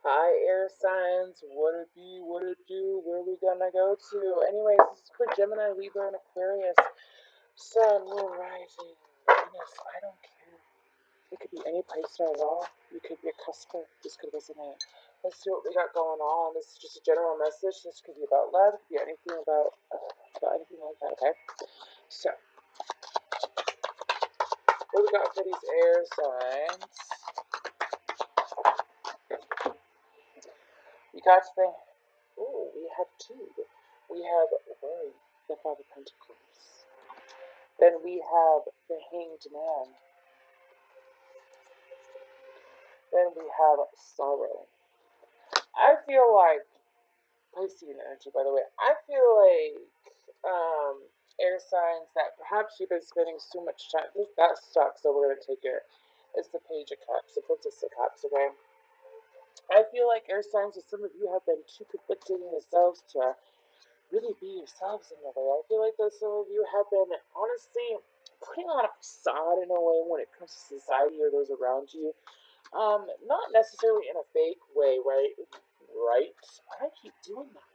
Hi, air signs. What it be? What it do? Where we gonna go to? Anyways, this is for Gemini, Libra, and Aquarius. Sun, moon, rising, Venus. I don't care. It could be any placement at all. You could be a cusper. This could resonate. Let's see what we got going on. This is just a general message. This could be about love. It could be anything about anything like that. Okay. So, what we got for these air signs? We got the. Oh, we have two. We have worry, the Five of Pentacles. Then we have the Hanged Man. Then we have sorrow. I feel like Piscean energy, by the way. I feel like air signs that perhaps you've been spending so much time. That sucks, so we're gonna take it. It's the Page of Cups, the Princess of Cups. Okay. I feel like air signs that some of you have been too conflicted in yourselves to really be yourselves in a way. I feel like that some of you have been honestly putting on a facade in a way when it comes to society or those around you. Not necessarily in a fake way, right? Right? I keep doing that.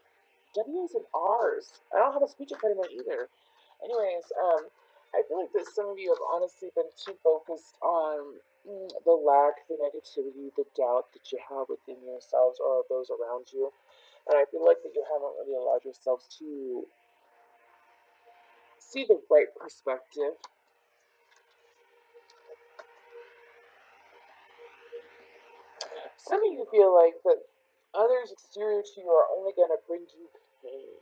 W's and R's. I don't have a speech impediment either. Anyways, I feel like that some of you have honestly been too focused on the lack, the negativity, the doubt that you have within yourselves or those around you. And I feel like that you haven't really allowed yourselves to see the right perspective. Some of you feel like that others exterior to you are only going to bring you pain.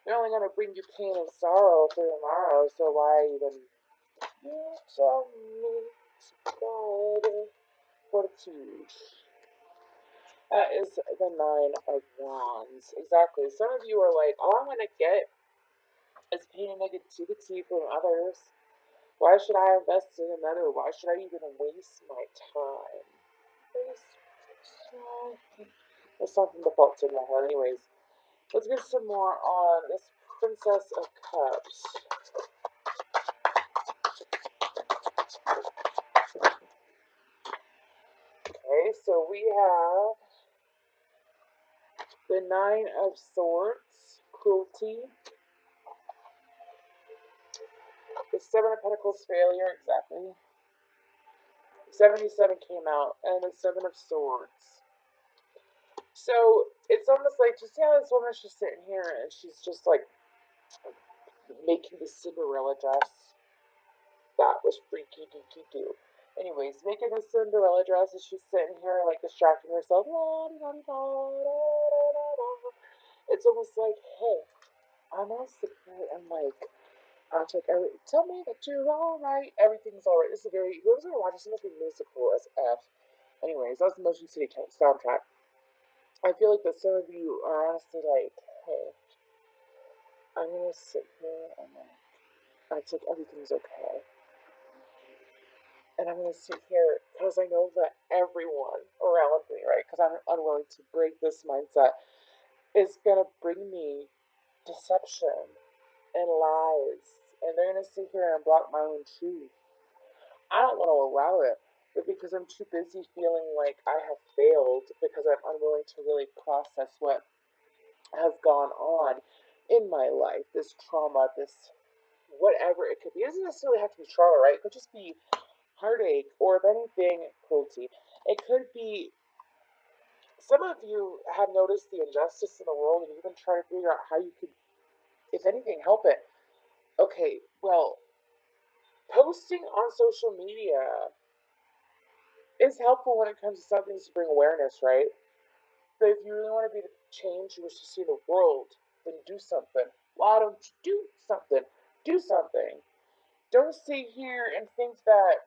They're only going to bring you pain and sorrow for tomorrow, so why even you tell me to fortitude? That is the Nine of Wands. Exactly. Some of you are like, all I'm going to get is pain and negativity from others. Why should I invest in another? Why should I even waste my time? There's something defaults in my head. Anyways, let's get some more on this Princess of Cups. Okay, so we have the Nine of Swords, cruelty. The Seven of Pentacles, failure, exactly. 77 came out, and the Seven of Swords. So it's almost like, just see how this woman's just sitting here and she's just like making the Cinderella dress. That was freaky deaky doo. Anyways, making the Cinderella dress and she's sitting here like distracting herself. It's almost like, hey, I'm gonna sit here and like I'll take tell me that you're alright. Everything's alright. This is a very whoever's gonna watch this must be musical as F. Anyways, that's the Motion City soundtrack. I feel like that some of you are honestly like, hey, I'm gonna sit here and like I think everything's okay. And I'm going to sit here because I know that everyone around me, right, because I'm unwilling to break this mindset, is going to bring me deception and lies. And they're going to sit here and block my own truth. I don't want to allow it, but because I'm too busy feeling like I have failed, because I'm unwilling to really process what has gone on in my life, this trauma, this whatever it could be. It doesn't necessarily have to be trauma, right? It could just be heartache, or if anything, cruelty. It could be some of you have noticed the injustice in the world and you've been trying to figure out how you could, if anything, help it. Okay, well, posting on social media is helpful when it comes to something to bring awareness, right? But if you really want to be the change you wish to see in the world, then do something. Why don't you do something? Do something. Don't sit here and think that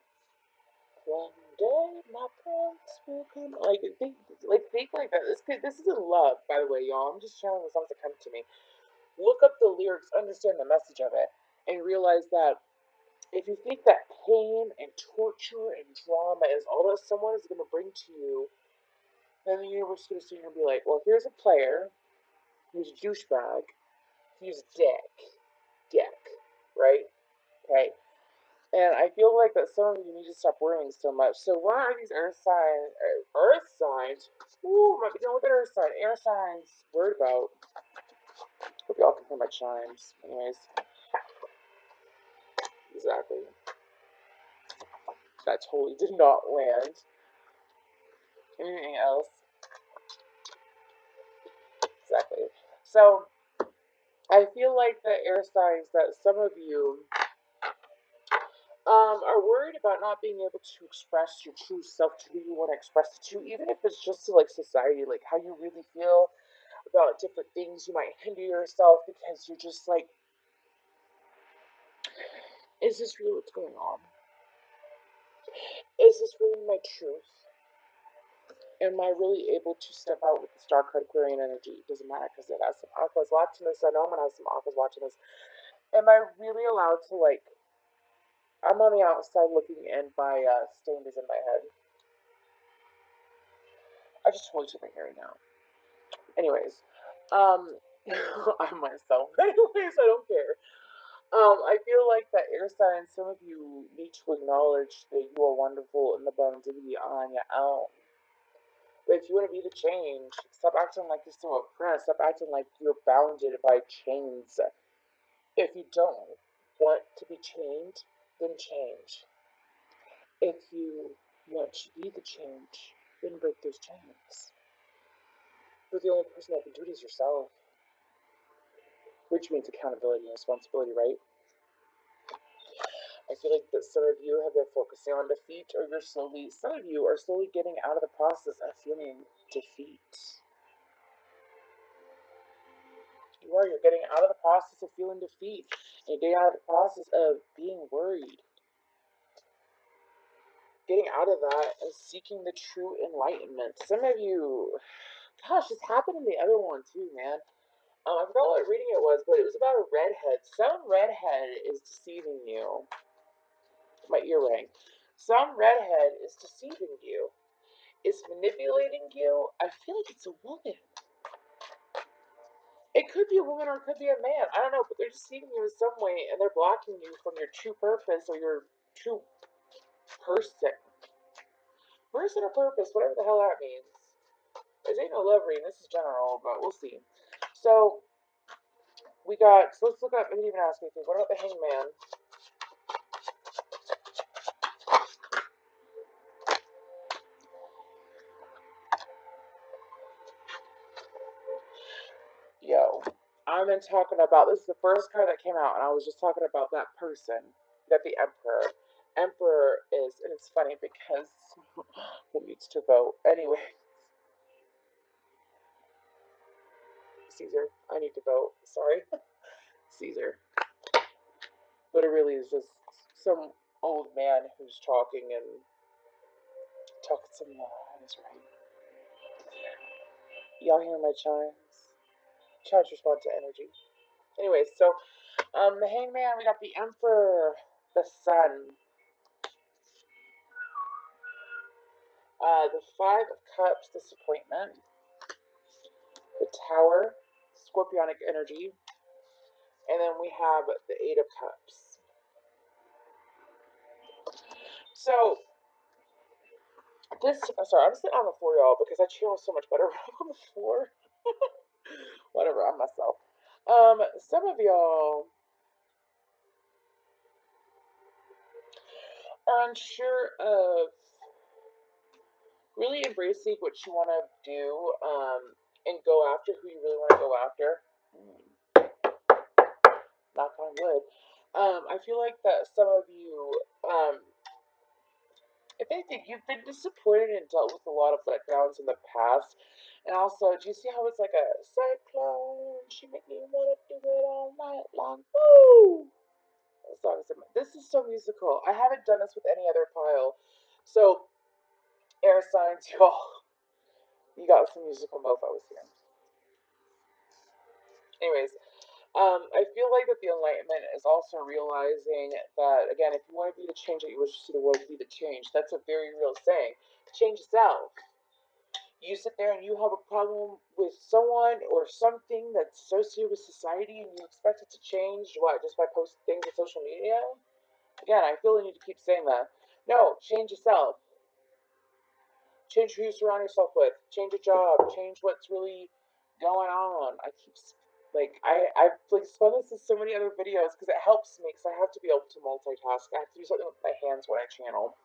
one day my prince will come. Think like that. This isn't love, by the way, y'all. I'm just channeling the songs that come to me. Look up the lyrics, understand the message of it, and realize that if you think that pain and torture and drama is all that someone is going to bring to you, then the universe is going to sit here and be like, well, here's a player, here's a douchebag, here's a dick, right? Okay. And I feel like that some of you need to stop worrying so much. So what are these earth signs? Earth signs? Ooh, might be dealing with an earth sign. Air signs worried about. Hope y'all can hear my chimes. Anyways, exactly. That totally did not land. Anything else? Exactly. So I feel like the air signs that some of you are worried about not being able to express your true self to who you want to express it to, even if it's just to like society, like how you really feel about different things. You might hinder yourself because you're just like, is this really what's going on? Is this really my truth? Am I really able to step out with the star card Aquarian energy? It doesn't matter because it has some aquas watching this. I know I'm gonna have some aquas watching this. Am I really allowed to like? I'm on the outside looking in by stained is in my head. I just told you my hair now. Anyways, I'm myself. Anyways, I don't care. I feel like that air sign, some of you need to acknowledge that you are wonderful in the abundantly on your own. But if you want to be the change, stop acting like you're so oppressed. Stop acting like you're bounded by chains. If you don't want to be chained, then change. If you want to be the change, then break those chains. But the only person that can do it is yourself, which means accountability and responsibility, right? I feel like that some of you have been focusing on defeat, or some of you are slowly getting out of the process of feeling defeat. You're getting out of the process of feeling defeat, and you're getting out of the process of being worried. Getting out of that and seeking the true enlightenment. Some of you, gosh, this happened in the other one too, man. I forgot what reading it was, but it was about a redhead. Some redhead is deceiving you. My ear rang. Some redhead is deceiving you. Is manipulating you. I feel like it's a woman. It could be a woman or it could be a man. I don't know, but they're deceiving you in some way and they're blocking you from your true purpose or your true person. Person or purpose, whatever the hell that means. This ain't no love reading, this is general, but we'll see. So, so let's look up, I didn't even ask anything. What about the hangman? Yo, I've been talking about, this is the first card that came out, and I was just talking about that person, that the Emperor. Emperor is, and it's funny because who needs to vote? Anyway, Caesar, I need to vote. Sorry, Caesar. But it really is just some old man who's talking and talking to me on his right. Y'all hear my chimes? Chimes respond to energy. Anyway, so the hangman, we got the Emperor, the Sun, the Five of Cups, disappointment, the Tower, scorpionic energy, and then we have the Eight of Cups. So sorry, I'm sitting on the floor, y'all, because I chill so much better on the floor. Whatever, I'm myself. Some of y'all are unsure of really embracing what you want to do, and go after who you really want to go after. Knock on wood. I feel like that some of you, if anything, you've been disappointed and dealt with a lot of letdowns in the past. And also, do you see how it's like a cyclone? She make me want to do it all night long. Woo! This is so musical. I haven't done this with any other pile. So, air signs, y'all. You got some musical mofos here. Anyways, I feel like that the enlightenment is also realizing that, again, if you want to be the change that you wish to see the world be the change, that's a very real saying. Change yourself. You sit there and you have a problem with someone or something that's associated with society and you expect it to change, what, just by posting things on social media? Again, I feel the need to keep saying that. No, change yourself. Change who you surround yourself with. Change your job. Change what's really going on. I keep I've like spun this in so many other videos because it helps me because I have to be able to multitask. I have to do something with my hands when I channel.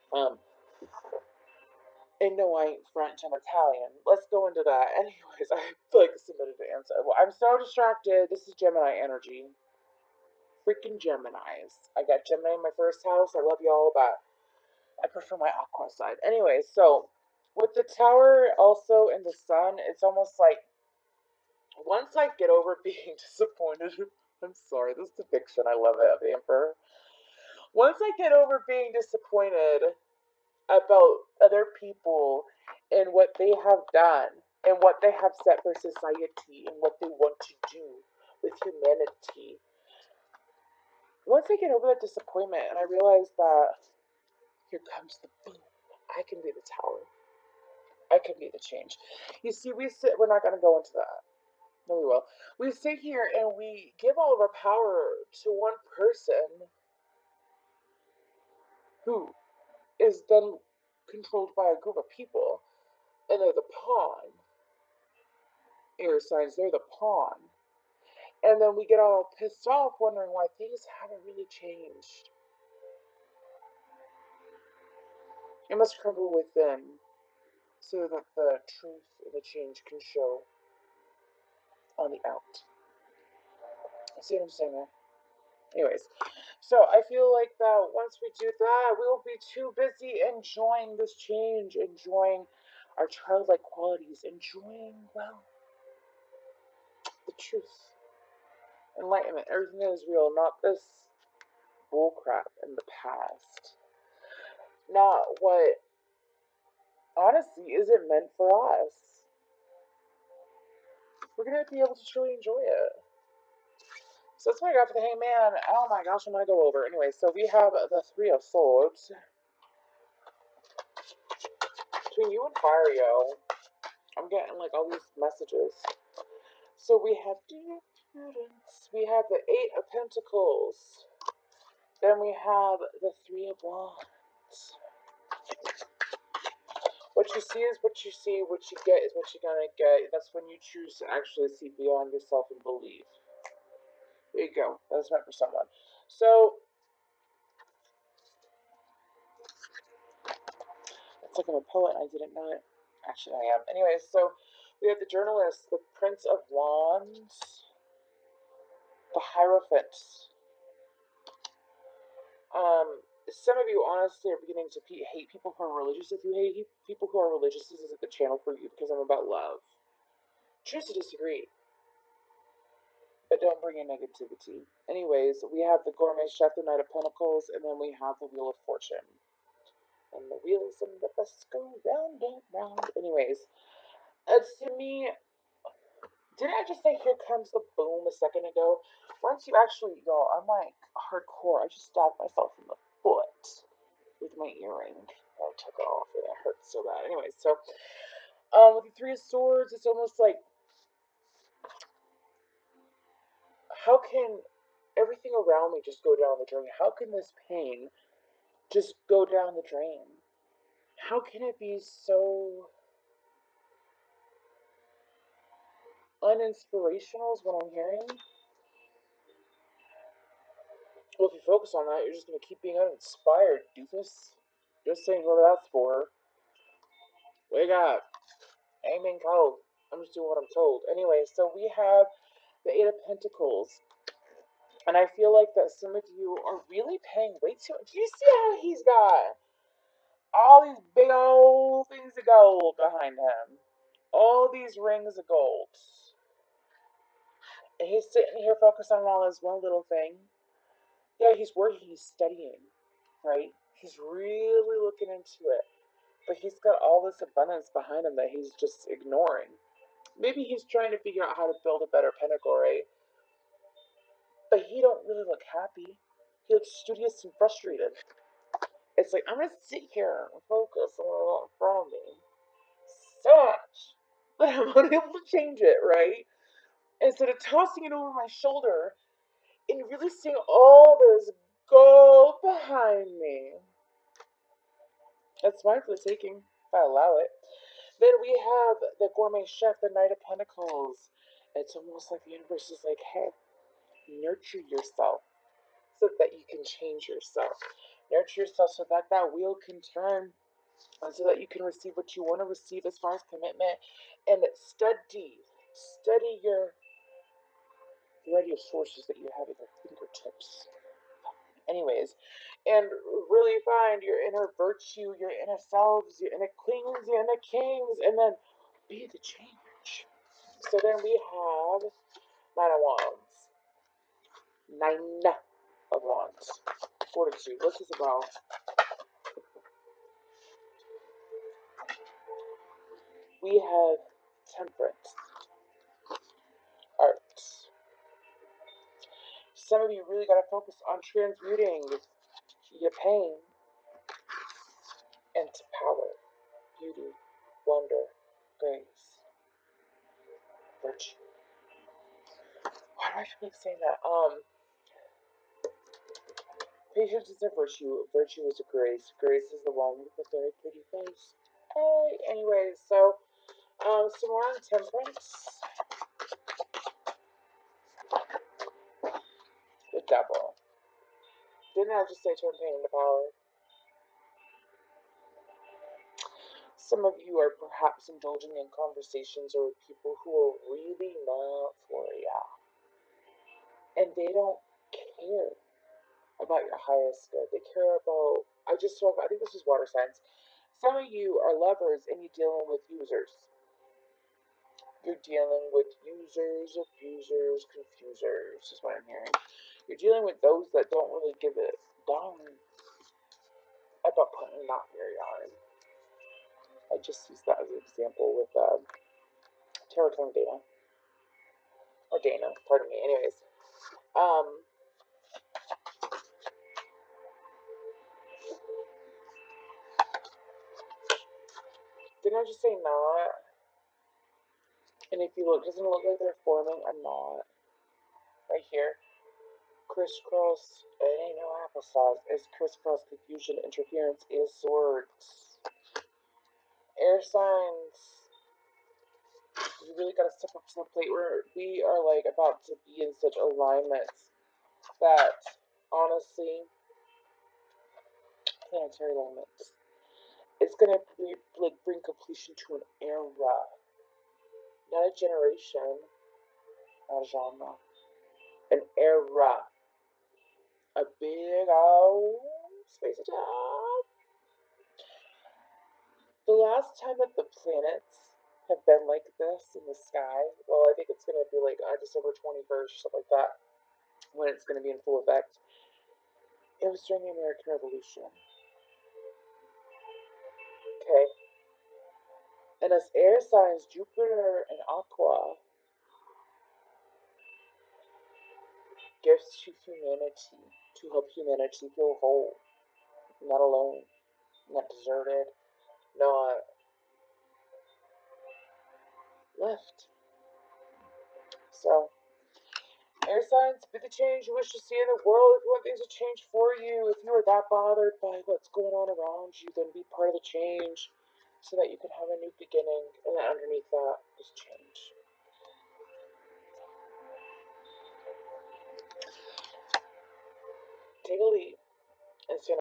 Um, and no, I ain't French. I'm Italian. Let's go into that. Anyways, I like submitted an answer. Well, I'm so distracted. This is Gemini energy. Freaking Geminis. I got Gemini in my first house. I love y'all, but I prefer my aqua side. Anyway, so with the tower also in the sun, it's almost like once I get over being disappointed, I'm sorry, this depiction, I love it, of the Emperor. Once I get over being disappointed about other people and what they have done and what they have set for society and what they want to do with humanity, once I get over that disappointment and I realize that here comes the boom, I can be the tower. I can be the change. You see, we're not going to go into that. No, we will. We sit here and we give all of our power to one person who is then controlled by a group of people, and they're the pawn. Air signs, they're the pawn. And then we get all pissed off wondering why things haven't really changed. It must crumble within so that the truth and the change can show on the out. See what I'm saying there? Anyways, so I feel like that once we do that, we will be too busy enjoying this change, enjoying our childlike qualities, enjoying, well, the truth, enlightenment, everything that is real, not this bullcrap in the past. Not what, honestly, isn't meant for us. We're going to be able to truly enjoy it. So that's what I got for the Hangman. Oh my gosh, I'm going to go over. Anyway, so we have the Three of Swords. Between you and Fario, I'm getting like all these messages. So we have the Eight of Pentacles. Then we have the Three of Wands. What you see is what you see. What you get is what you're gonna get. That's when you choose to actually see beyond yourself and believe. There you go. That's meant for someone. So it's like I'm a poet. I didn't know it. Actually, I am. Anyway, so we have the Journalist, the Prince of Wands, the Hierophant. Some of you honestly are beginning to hate people who are religious. If you hate people who are religious, this isn't the channel for you because I'm about love. Choose to disagree, but don't bring in negativity. Anyways, we have the Gourmet Chef, the Knight of Pentacles, and then we have the Wheel of Fortune. And the wheels and the bus go round and round. Anyways, to me, didn't I just say here comes the boom a second ago? Once you actually, y'all, I'm like hardcore. I just stabbed myself in the foot with my earring. I took it off and it hurts so bad. Anyway, so with the Three of Swords, it's almost like how can everything around me just go down the drain? How can this pain just go down the drain? How can it be so uninspirational is what I'm hearing? Well, if you focus on that, you're just going to keep being uninspired, doofus. Just saying whoever that's for. Wake up. I ain't being cold. I'm just doing what I'm told. Anyway, so we have the Eight of Pentacles. And I feel like that some of you are really paying way too much. Do you see how he's got all these big old things of gold behind him? All these rings of gold. And he's sitting here focused on all this one little thing. Yeah, he's working, he's studying, right? He's really looking into it. But he's got all this abundance behind him that he's just ignoring. Maybe he's trying to figure out how to build a better pinnacle, right? But he don't really look happy. He looks studious and frustrated. It's like, I'm going to sit here and focus on what's in front of me. So much. But I'm unable to change it, right? Instead of tossing it over my shoulder and really seeing all this go behind me. That's mine for the taking, if I allow it. Then we have the gourmet chef, the Knight of Pentacles. It's almost like the universe is like, hey, nurture yourself so that you can change yourself. Nurture yourself so that that wheel can turn and so that you can receive what you want to receive as far as commitment. And study your variety of sources that you have at your fingertips. Anyways, and really find your inner virtue, your inner selves, your inner queens, your inner kings, and then be the change. So then we have Nine of Wands. Nine of Wands. Fortitude. What's this about? We have Temperance. Art. Some of you really got to focus on transmuting your pain into power, beauty, wonder, grace, virtue. Why do I feel like saying that? Patience is a virtue. Virtue is a grace. Grace is the one with a very pretty face. Hey, anyways, so some more on Temperance. The Devil. Didn't I just say turn pain into power? Some of you are perhaps indulging in conversations or with people who are really not for ya. And they don't care about your highest good. They care about, I think this is water signs. Some of you are lovers and you're dealing with users. You're dealing with users, abusers, confusers, is what I'm hearing. You're dealing with those that don't really give a darn about putting a knot in your yarn. I just used that as an example with Tarot Tongue Dana. Or Dana, pardon me. Anyways. Didn't I just say knot? And if you look, doesn't it look like they're forming a knot? Right here. Crisscross, it ain't no applesauce. It's crisscross confusion, interference, is swords. Air signs. You really gotta step up to the plate where we are like about to be in such alignments that honestly, planetary alignments. It's gonna bring completion to an era, not a generation, not a genre, an era, a big old space of time. The last time that the planets have been like this in the sky, well, I think it's gonna be like December 21st, something like that, when it's gonna be in full effect. It was during the American Revolution. Okay. And as air signs, Jupiter and Aqua, gifts to humanity, to help humanity feel whole, not alone, not deserted, not left. So, air signs, be the change you wish to see in the world. If you want things to change for you, if you are that bothered by what's going on around you, then be part of the change so that you can have a new beginning. And then underneath that is change. Take a leap and stand